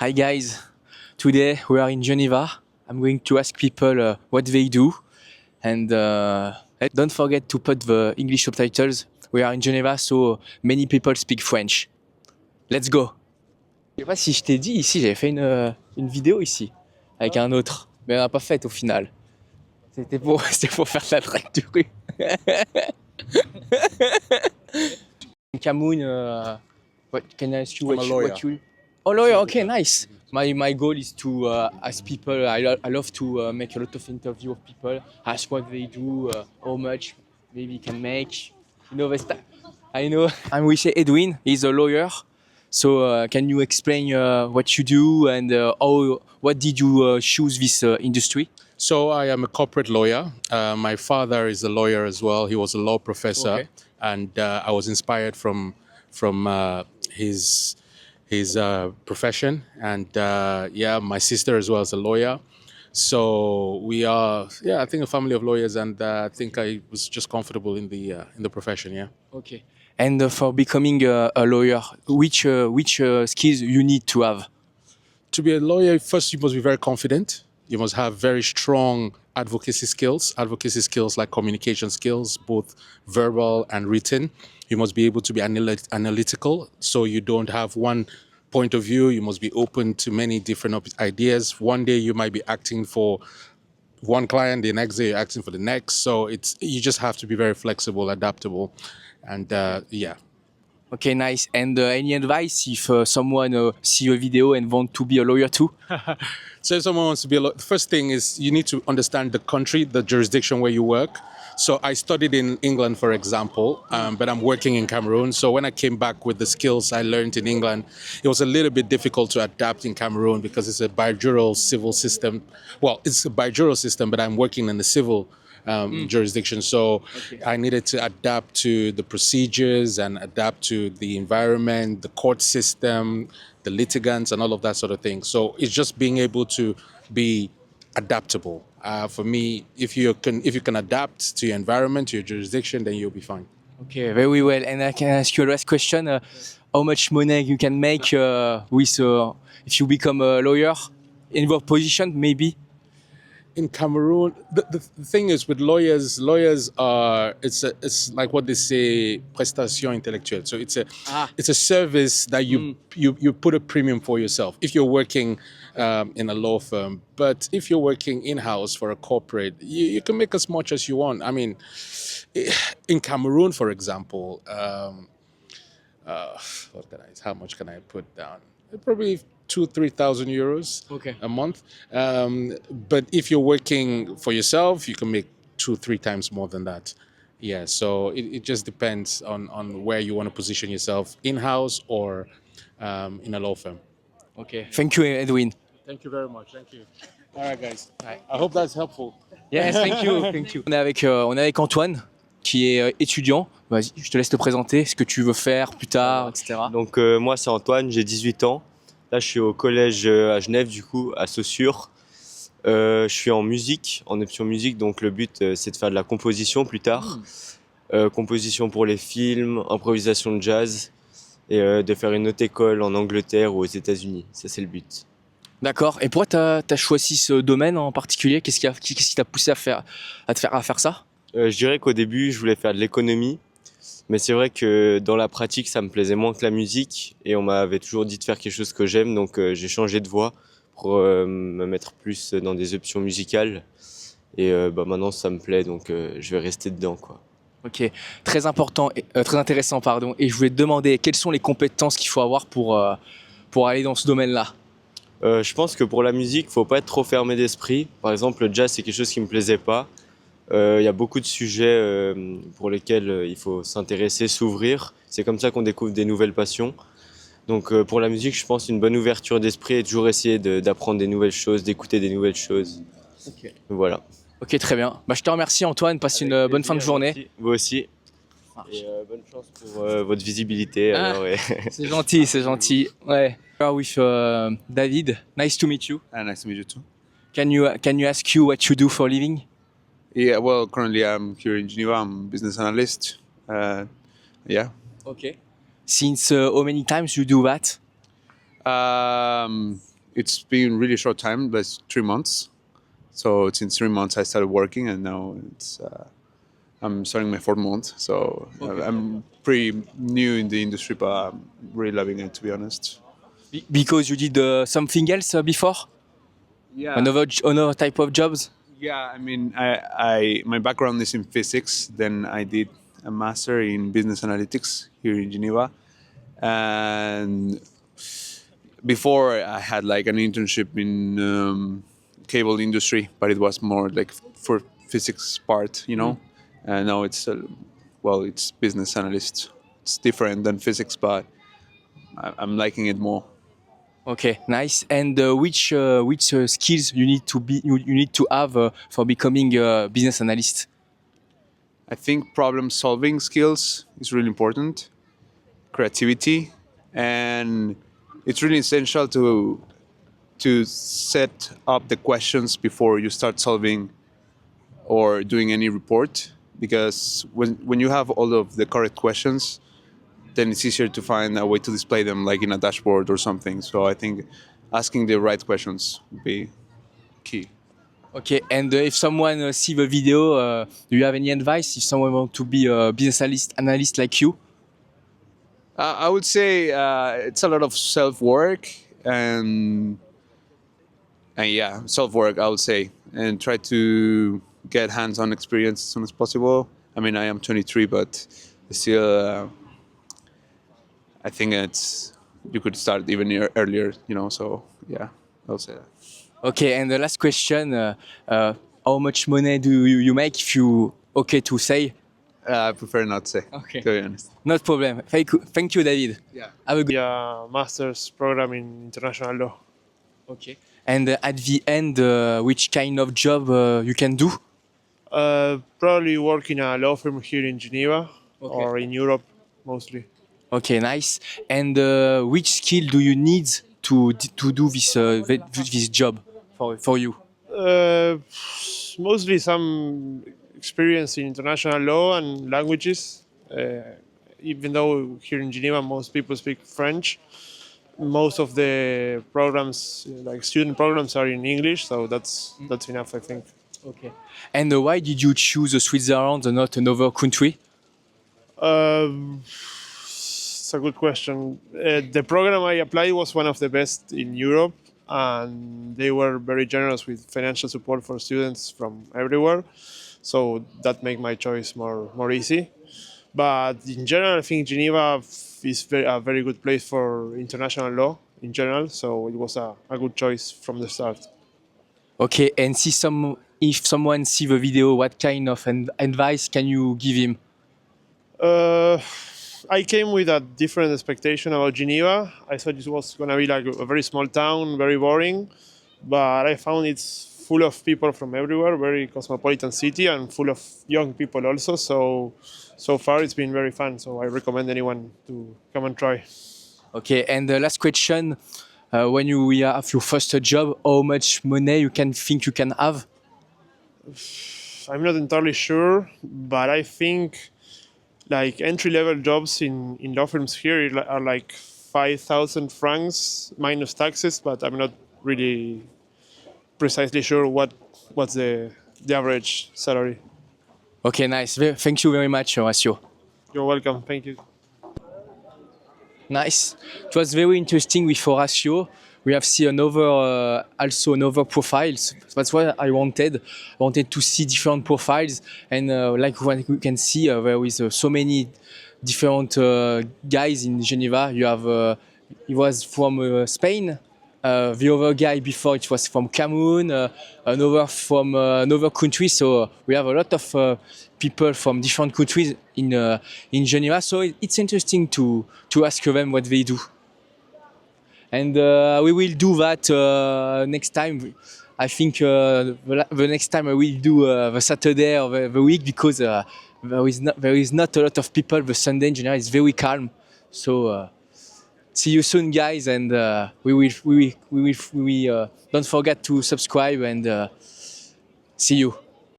Hi guys, today we are in Geneva. I'm going to ask people what they do and don't forget to put the English subtitles. We are in Geneva, so many people speak French. Let's go. Je sais pas si je t'ai dit, ici j'avais fait une vidéo ici avec un autre, mais on n'a pas faite au final. C'était pour faire la traque du rue. Cameroon, what can I ask you? I'm a lawyer. Oh, lawyer. Okay, nice. My goal is to ask people. I love to make a lot of interview of people. Ask what they do, how much maybe can make. You know, I know. I'm with Edwin. He's a lawyer. So can you explain what you do and what did you choose this industry? So I am a corporate lawyer. My father is a lawyer as well. He was a law professor, Okay. and I was inspired from his profession. And my sister as well is a lawyer. So we are, I think, a family of lawyers, and I think I was just comfortable in the profession. Yeah. Okay. And for becoming a lawyer, which skills you need to have? To be a lawyer, first you must be very confident. You must have very strong advocacy skills like communication skills, both verbal and written. You must be able to be analytical, so you don't have one point of view. You must be open to many different ideas. One day you might be acting for one client, the next day you're acting for the next. So you just have to be very flexible, adaptable, and Okay, nice. And any advice if someone see a video and want to be a lawyer too? So if someone wants to be a lawyer, the first thing is you need to understand the country, the jurisdiction where you work. So I studied in England, for example, but I'm working in Cameroon. So when I came back with the skills I learned in England, it was a little bit difficult to adapt in Cameroon because it's a bijural civil system. Well, it's a bijural system, but I'm working in the civil jurisdiction. So I needed to adapt to the procedures and adapt to the environment, the court system, the litigants, and all of that sort of thing. So it's just being able to be adaptable. For me, if you can adapt to your environment, to your jurisdiction, then you'll be fine. Okay, very well. And I can ask you a last question. How much money you can make with if you become a lawyer in your position, maybe? In Cameroon, the thing is with lawyers are it's like what they say, prestation intellectuelle. So it's a service that you put a premium for yourself if you're working in a law firm. But if you're working in-house for a corporate, you can make as much as you want. I mean, in Cameroon, for example, how much can I put down? Probably 2,000-3,000 euros a month. But if you're working for yourself, you can make 2-3 times more than that. Yeah, so it just depends on where you want to position yourself, in-house or in a law firm. Okay. Thank you, Edwin. Thank you very much. Thank you. All right, guys. I hope that's helpful. Yes, thank you, thank you. On est avec Antoine, qui est étudiant. Vas-y, je te laisse te présenter, ce que tu veux faire plus tard, etc. Donc moi c'est Antoine, j'ai 18 ans. Là je suis au collège à Genève du coup, à Saussure. Je suis en musique, en option musique, donc le but c'est de faire de la composition plus tard. Composition pour les films, improvisation de jazz et de faire une autre école en Angleterre ou aux États-Unis. Ça c'est le but. D'accord. Et pourquoi t'as choisi ce domaine en particulier? Qu'est-ce qui t'a poussé à faire ça? Je dirais qu'au début je voulais faire de l'économie. Mais c'est vrai que dans la pratique, ça me plaisait moins que la musique et on m'avait toujours dit de faire quelque chose que j'aime, donc j'ai changé de voie pour me mettre plus dans des options musicales et maintenant ça me plaît, donc je vais rester dedans, quoi. Ok, très important, très intéressant, pardon. Et je voulais te demander quelles sont les compétences qu'il faut avoir pour aller dans ce domaine-là. Je pense que pour la musique, faut pas être trop fermé d'esprit. Par exemple, le jazz, c'est quelque chose qui me plaisait pas. Il y a beaucoup de sujets pour lesquels il faut s'intéresser, s'ouvrir. C'est comme ça qu'on découvre des nouvelles passions. Donc pour la musique, je pense une bonne ouverture d'esprit et toujours essayer d'apprendre des nouvelles choses, d'écouter des nouvelles choses. Okay. Voilà. Ok, très bien. Bah, je te remercie Antoine, passe une bonne fin de journée. Merci. Vous aussi. Et bonne chance pour votre visibilité. Alors, ouais. C'est gentil, c'est gentil. Ouais. With David, nice to meet you. Nice to meet you too. Can you ask you what you do for a living? Yeah, well, currently I'm here in Geneva. I'm a business analyst. Yeah. Okay. Since how many times you do that? it's been really short time, but it's 3 months. So since 3 months I started working, and now I'm starting my 4th month. So I'm pretty new in the industry, but I'm really loving it, to be honest. Because you did something else before? Yeah. Another type of jobs? Yeah, I mean, I my background is in physics. Then I did a master in business analytics here in Geneva, and before I had like an internship in cable industry, but it was more like for physics part, you know. And now it's well, it's business analyst. It's different than physics, but I'm liking it more. Okay, nice. And which skills you need to have for becoming a business analyst? I think problem solving skills is really important, creativity, and it's really essential to set up the questions before you start solving or doing any report, because when you have all of the correct questions, then it's easier to find a way to display them, like in a dashboard or something. So I think asking the right questions would be key. Okay, and if someone see the video, do you have any advice if someone want to be a business analyst like you? I would say it's a lot of self work and yeah, self work. I would say, and try to get hands on experience as soon as possible. I mean, I am 23, but still, I think it's you could start even earlier. You know, so yeah, I'll say that. Okay, and the last question: how much money do you make? If you okay to say? I prefer not to say. Okay. To be honest. Not problem. Thank you, David. Yeah. Have a good. A master's program in international law. Okay. And at the end, which kind of job you can do? Probably work in a law firm here in Geneva or in Europe mostly. Okay, nice. And which skill do you need to do this job for you? Mostly some experience in international law and languages. Even though here in Geneva most people speak French, most of the programs, like student programs, are in English, so that's enough, I think. Okay. And why did you choose Switzerland and not another country? It's a good question. The program I applied was one of the best in Europe, and they were very generous with financial support for students from everywhere. So that made my choice more easy. But in general, I think Geneva is a very good place for international law in general. So it was a good choice from the start. Okay, and if someone see the video, what kind of advice can you give him? I came with a different expectation about Geneva. I thought it was going to be like a very small town, very boring. But I found it's full of people from everywhere, very cosmopolitan city, and full of young people also. So far it's been very fun. So I recommend anyone to come and try. Okay, and the last question: when you have your first job, how much money you think you can have? I'm not entirely sure, but I think like entry-level jobs in law firms here are like 5,000 francs minus taxes, but I'm not really precisely sure what's the average salary. Okay, nice. Thank you very much, Horacio. You're welcome. Thank you. Nice. It was very interesting with Horacio. We have seen also another profiles. That's what I wanted. I wanted to see different profiles, and like what we can see, there is so many different guys in Geneva. You have he was from Spain. The other guy before it was from Cameroon, another from another country. So we have a lot of people from different countries in Geneva. So it's interesting to ask them what they do. And we will do that next time. I think the next time I will do the Saturday or the week, because there is not a lot of people. The Sunday in Geneva is very calm. So see you soon, guys, and we will don't forget to subscribe and see you.